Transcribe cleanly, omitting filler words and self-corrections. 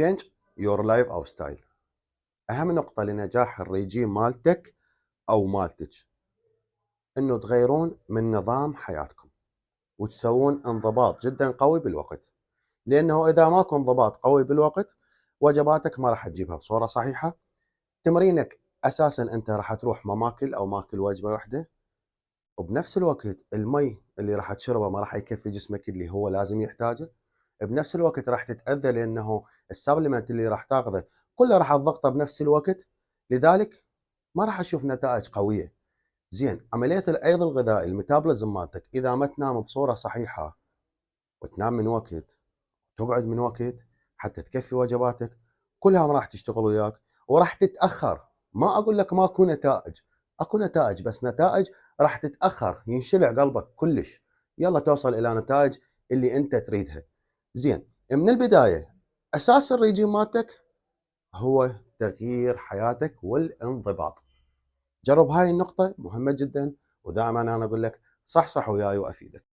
change your life أو ستايل. أهم نقطة لنجاح الريجيم مالتك أو مالتك إنه تغيرون من نظام حياتكم وتسوون انضباط جدا قوي بالوقت، لأنه إذا ماكو انضباط قوي بالوقت وجباتك ما راح تجيبها بصورة صحيحة. تمرينك أساسا أنت راح تروح ما ماكل أو ماكل وجبة واحدة، وبنفس الوقت المي اللي راح تشربه ما راح يكفي جسمك اللي هو لازم يحتاجه. بنفس الوقت راح تتأذى لأنه السبلمنت اللي راح تاخذه كله راح تضغطه بنفس الوقت، لذلك ما راح تشوف نتائج قوية. زين، عملية الأيض الغذائي الميتابوليزم مالتك إذا ما تنام بصورة صحيحة وتنام من وقت تقعد من وقت حتى تكفي وجباتك، كلها ما راح تشتغل وياك وراح تتأخر. ما أقول لك ماكو نتائج، أكو نتائج، بس نتائج راح تتأخر، ينشلع قلبك كلش، يلا توصل إلى نتائج اللي أنت تريدها. زين، من البداية أساس الريجيم مالتك هو تغيير حياتك والانضباط. جرب هاي النقطة مهمة جدا، ودائما أنا أقول لك صح وياي وأفيدك.